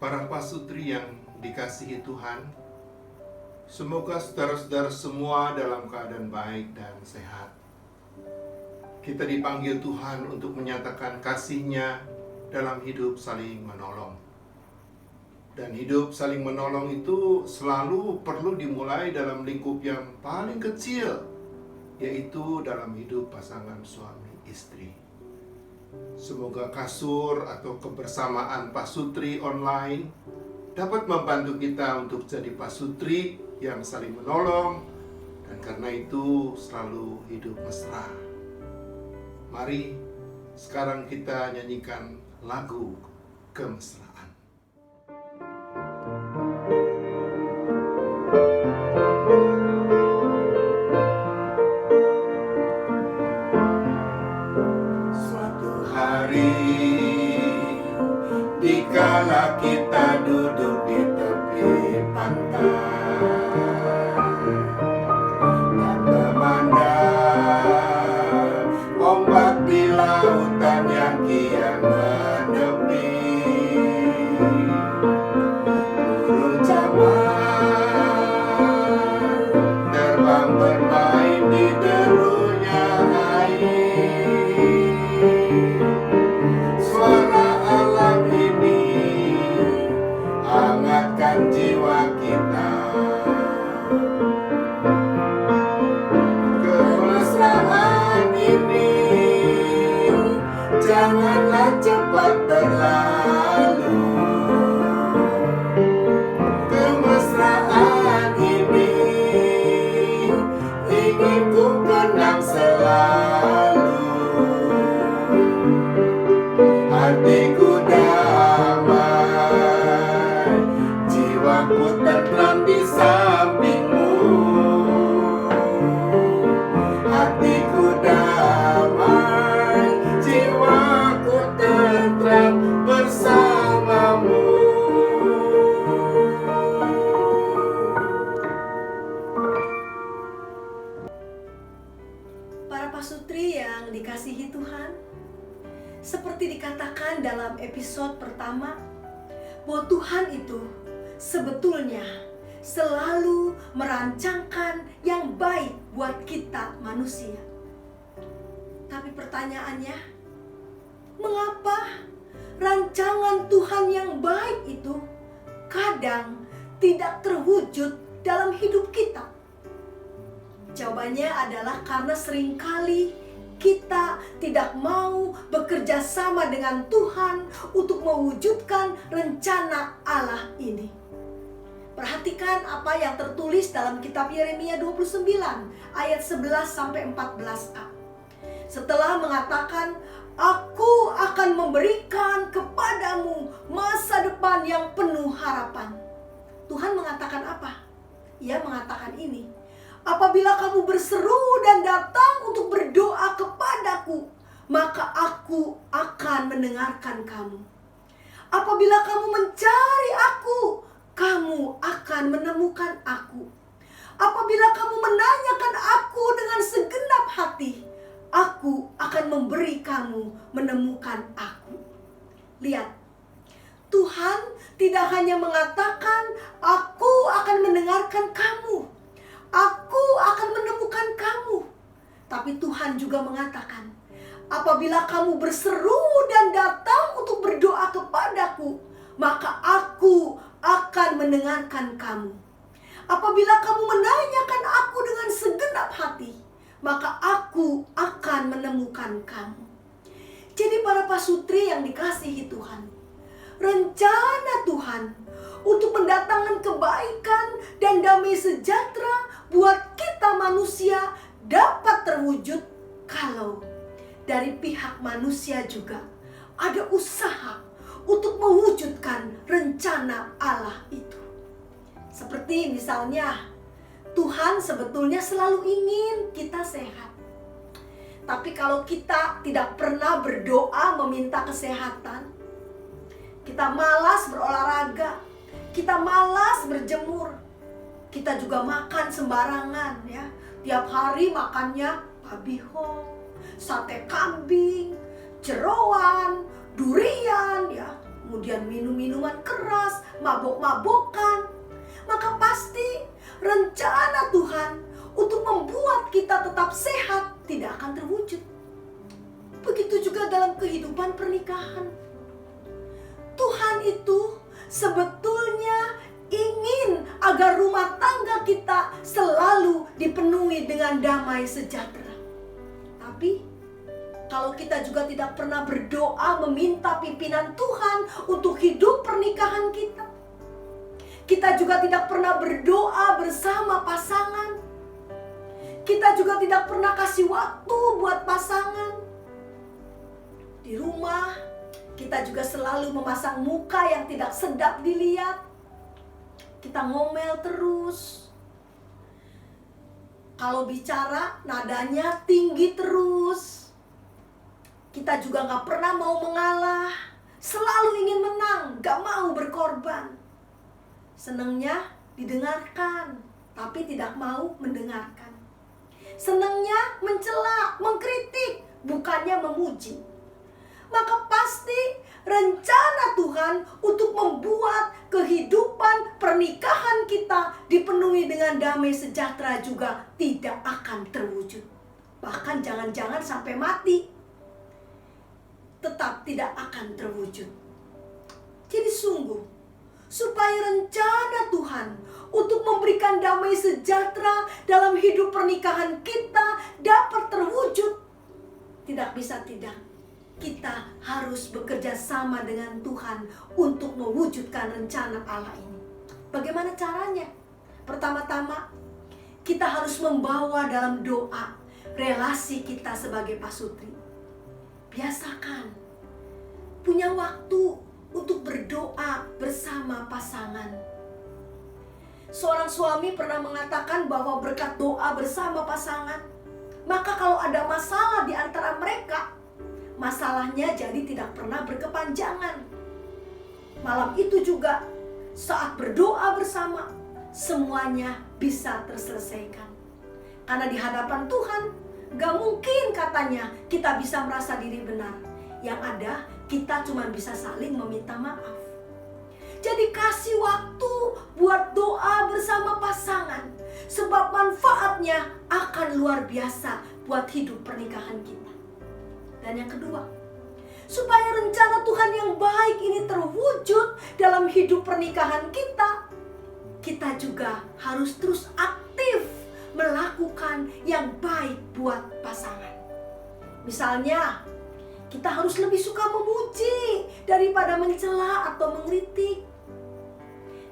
Para pasutri yang dikasihi Tuhan, semoga saudara-saudara semua dalam keadaan baik dan sehat. Kita dipanggil Tuhan untuk menyatakan kasih-Nya dalam hidup saling menolong. Dan hidup saling menolong itu selalu perlu dimulai dalam lingkup yang paling kecil, yaitu dalam hidup pasangan suami istri. Semoga kasur atau kebersamaan pasutri online dapat membantu kita untuk jadi pasutri yang saling menolong, dan karena itu selalu hidup mesra. Mari sekarang kita nyanyikan lagu kemesraan. Dikala kita duduk di tepi pantai dan memandang ombak di lautan yang kian menepi, burung camar terbang bermain di derunya air. Suara alam ini hangatkan jiwa kita. Kemesraan ini janganlah cepat berlalu. Kemesraan ini ingin ku kenang selalu. Hatiku damai, jiwaku tentram di sampingmu. Hatiku damai, jiwaku tentram bersamamu. Para pasutri yang dikasihi Tuhan, seperti dikatakan dalam episode pertama, bahwa Tuhan itu sebetulnya selalu merancangkan yang baik buat kita manusia. Tapi pertanyaannya, mengapa rancangan Tuhan yang baik itu kadang tidak terwujud dalam hidup kita? Jawabannya adalah karena seringkali kita tidak mau bekerja sama dengan Tuhan untuk mewujudkan rencana Allah ini. Perhatikan apa yang tertulis dalam kitab Yeremia 29 ayat 11-14a. Setelah mengatakan, "Aku akan memberikan kepadamu masa depan yang penuh harapan." Tuhan mengatakan apa? Ia mengatakan ini, "Apabila kamu berseru dan datang untuk berdoa kepadaku, maka aku akan mendengarkan kamu. Apabila kamu mencari aku, kamu akan menemukan aku. Apabila kamu menanyakan aku dengan segenap hati, aku akan memberi kamu menemukan aku." Lihat, Tuhan tidak hanya mengatakan, "Aku akan mendengarkan kamu, aku akan menemukan kamu." Tapi Tuhan juga mengatakan, "Apabila kamu berseru dan datang untuk berdoa kepadaku, maka aku akan mendengarkan kamu. Apabila kamu menanyakan aku dengan segenap hati, maka aku akan menemukan kamu." Jadi para pasutri yang dikasihi Tuhan, rencana Tuhan untuk mendatangkan kebaikan dan damai sejahtera buat kita manusia dapat terwujud kalau dari pihak manusia juga ada usaha untuk mewujudkan rencana Allah itu. Seperti misalnya, Tuhan sebetulnya selalu ingin kita sehat. Tapi kalau kita tidak pernah berdoa meminta kesehatan, kita malas berolahraga, kita malas berjemur, kita juga makan sembarangan ya. Tiap hari makannya babi hong, sate kambing, jeroan, durian ya. kemudian minum minuman keras, mabok-mabokan, maka pasti rencana Tuhan untuk membuat kita tetap sehat tidak akan terwujud. Begitu juga dalam kehidupan pernikahan. Tuhan itu sebetulnya ingin agar rumah tangga kita selalu dipenuhi dengan damai sejahtera. Tapi kalau kita juga tidak pernah berdoa meminta pimpinan Tuhan untuk hidup pernikahan kita, kita juga tidak pernah berdoa bersama pasangan, kita juga tidak pernah kasih waktu buat pasangan. Di rumah kita juga selalu memasang muka yang tidak sedap dilihat. Kita ngomel terus. Kalau bicara nadanya tinggi terus. Kita juga gak pernah mau mengalah. Selalu ingin menang, gak mau berkorban. Senangnya didengarkan, tapi tidak mau mendengarkan. Senangnya mencela, mengkritik, bukannya memuji. Maka pasti rencana Tuhan untuk membuat kehidupan pernikahan kita dipenuhi dengan damai sejahtera juga tidak akan terwujud. Bahkan jangan-jangan sampai mati, tetap tidak akan terwujud. Jadi sungguh, supaya rencana Tuhan untuk memberikan damai sejahtera dalam hidup pernikahan kita dapat terwujud, tidak bisa tidak. Kita harus bekerja sama dengan Tuhan untuk mewujudkan rencana Allah ini. Bagaimana caranya? Pertama-tama, kita harus membawa dalam doa relasi kita sebagai pasutri. Biasakan punya waktu untuk berdoa bersama pasangan. Seorang suami pernah mengatakan bahwa berkat doa bersama pasangan, maka kalau ada masalah di antara mereka, masalahnya jadi tidak pernah berkepanjangan. Malam itu juga saat berdoa bersama, semuanya bisa terselesaikan. Karena di hadapan Tuhan, gak mungkin katanya kita bisa merasa diri benar. Yang ada, kita cuma bisa saling meminta maaf. Jadi kasih waktu buat doa bersama pasangan, sebab manfaatnya akan luar biasa buat hidup pernikahan kita. Dan yang kedua, supaya rencana Tuhan yang baik ini terwujud dalam hidup pernikahan kita, kita juga harus terus aktif melakukan yang baik buat pasangan. Misalnya, kita harus lebih suka memuji daripada mencela atau mengkritik.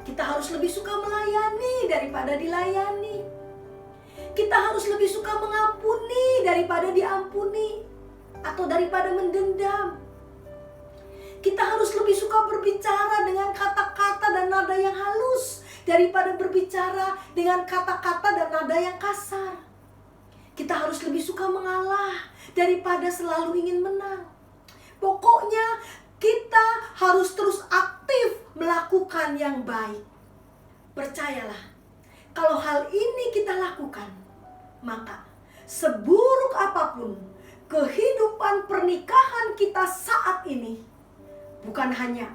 Kita harus lebih suka melayani daripada dilayani. Kita harus lebih suka mengampuni daripada diampuni, atau daripada mendendam. Kita harus lebih suka berbicara dengan kata-kata dan nada yang halus daripada berbicara dengan kata-kata dan nada yang kasar. Kita harus lebih suka mengalah daripada selalu ingin menang. Pokoknya kita harus terus aktif melakukan yang baik. Percayalah, kalau hal ini kita lakukan, maka seburuk apapun kehidupan pernikahan kita saat ini, bukan hanya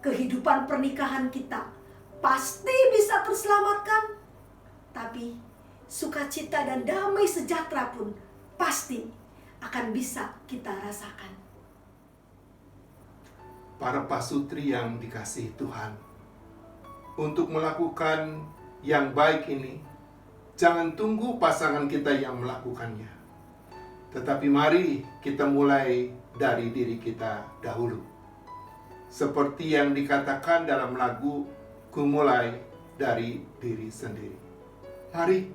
kehidupan pernikahan kita pasti bisa terselamatkan, tapi sukacita dan damai sejahtera pun pasti akan bisa kita rasakan. Para pasutri yang dikasihi Tuhan, untuk melakukan yang baik ini, jangan tunggu pasangan kita yang melakukannya. Tetapi mari kita mulai dari diri kita dahulu. Seperti yang dikatakan dalam lagu, "Ku mulai dari diri sendiri." Mari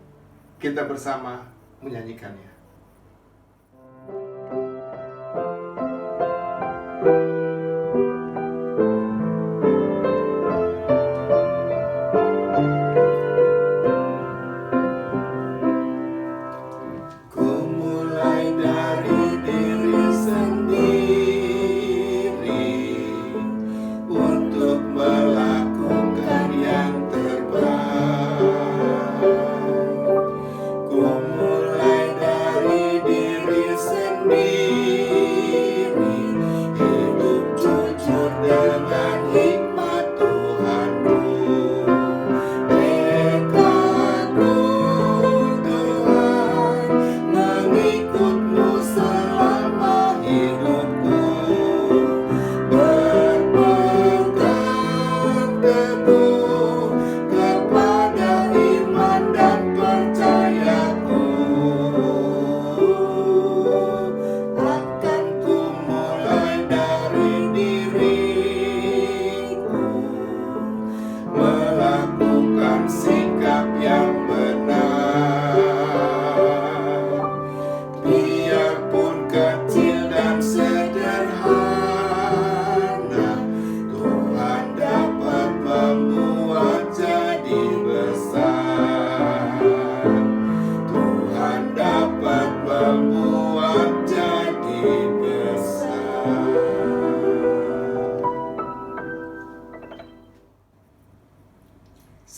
kita bersama menyanyikannya. Ku mulai dari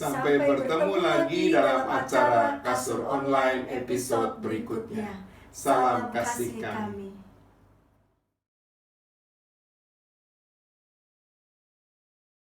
Sampai bertemu lagi dalam acara Kasur Online episode berikutnya. Salam kasih kami.